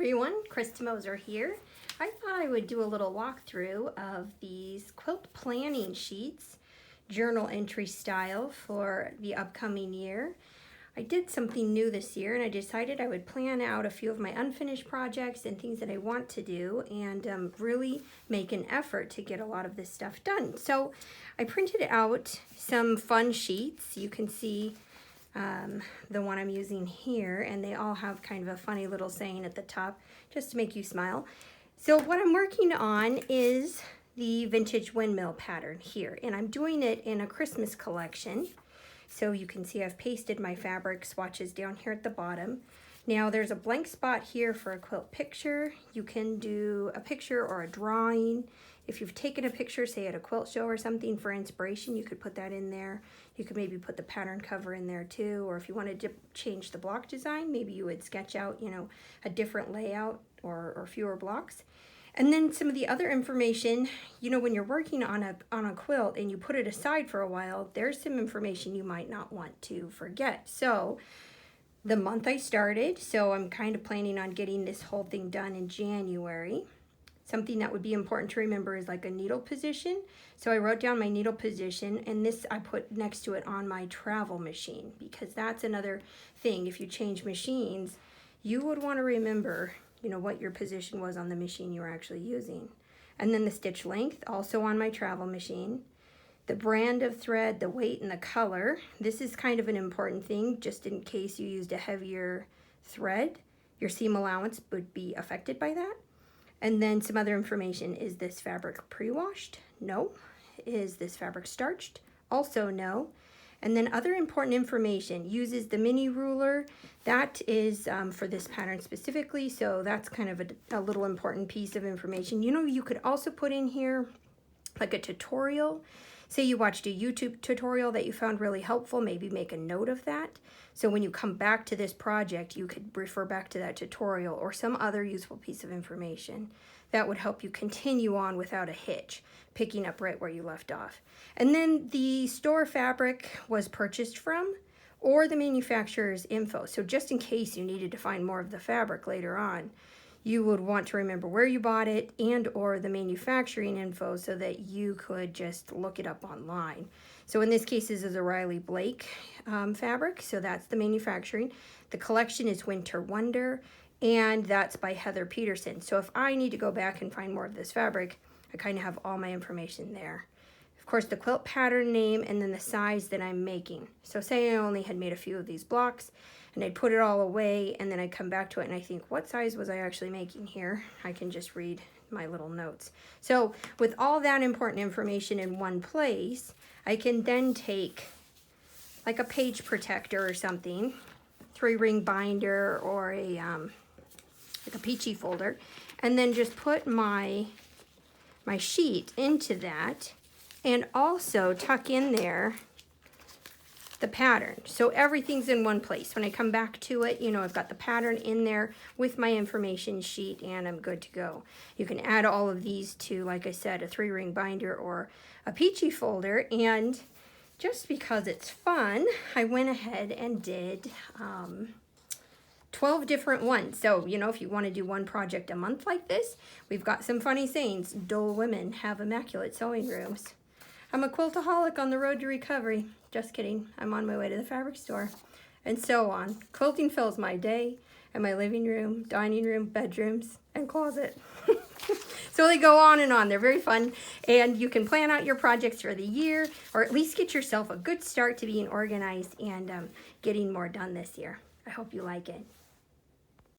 everyone, Krista Moser here. I thought I would do a little walkthrough of these quilt planning sheets, journal entry style for the upcoming year. I did something new this year and I decided I would plan out a few of my unfinished projects and things that I want to do and really make an effort to get a lot of this stuff done. So I printed out some fun sheets. You can see the one I'm using here, and they all have kind of a funny little saying at the top just to make you smile. So what I'm working on is the vintage windmill pattern here, and I'm doing it in a Christmas collection. So you can see I've pasted my fabric swatches down here at the bottom. Now there's a blank spot here for a quilt picture. You can do a picture or a drawing. If you've taken a picture, say at a quilt show or something for inspiration, you could put that in there. You could maybe put the pattern cover in there too, or if you wanted to change the block design, maybe you would sketch out, a different layout or fewer blocks. And then some of the other information, when you're working on a quilt and you put it aside for a while, there's some information you might not want to forget. So the month I started, so I'm kind of planning on getting this whole thing done in January. Something that would be important to remember is like a needle position. So I wrote down my needle position, and this I put next to it on my travel machine, because that's another thing. If you change machines, you would want to remember, what your position was on the machine you were actually using. And then the stitch length, also on my travel machine. The brand of thread, the weight, and the color. This is kind of an important thing, just in case you used a heavier thread. Your seam allowance would be affected by that. And then some other information. Is this fabric pre-washed? No. Is this fabric starched? Also no. And then other important information. Uses the mini ruler. That is for this pattern specifically, so that's kind of a little important piece of information. You could also put in here like a tutorial. Say you watched a YouTube tutorial that you found really helpful, maybe make a note of that. So when you come back to this project, you could refer back to that tutorial or some other useful piece of information. That would help you continue on without a hitch, picking up right where you left off. And then the store fabric was purchased from, or the manufacturer's info. So just in case you needed to find more of the fabric later on, you would want to remember where you bought it and or the manufacturing info so that you could just look it up online. So in this case, this is a Riley Blake fabric, so that's the manufacturing. The collection is Winter Wonder, and that's by Heather Peterson. So if I need to go back and find more of this fabric, I kind of have all my information there. Of course, the quilt pattern name and then the size that I'm making. So say I only had made a few of these blocks, and I'd put it all away, and then I'd come back to it and I think, what size was I actually making here? I can just read my little notes. So with all that important information in one place, I can then take like a page protector or something, 3-ring binder or like a peachy folder, and then just put my sheet into that, and also tuck in there the pattern. So everything's in one place. When I come back to it, I've got the pattern in there with my information sheet, and I'm good to go. You can add all of these to, like I said, a 3-ring binder or a peachy folder. And just because it's fun, I went ahead and did 12 different ones. So, if you want to do one project a month like this, we've got some funny sayings. Dull women have immaculate sewing rooms. I'm a quiltaholic on the road to recovery. Just kidding. I'm on my way to the fabric store. And so on. Quilting fills my day and my living room, dining room, bedrooms, and closet. So they go on and on. They're very fun. And you can plan out your projects for the year, or at least get yourself a good start to being organized and getting more done this year. I hope you like it.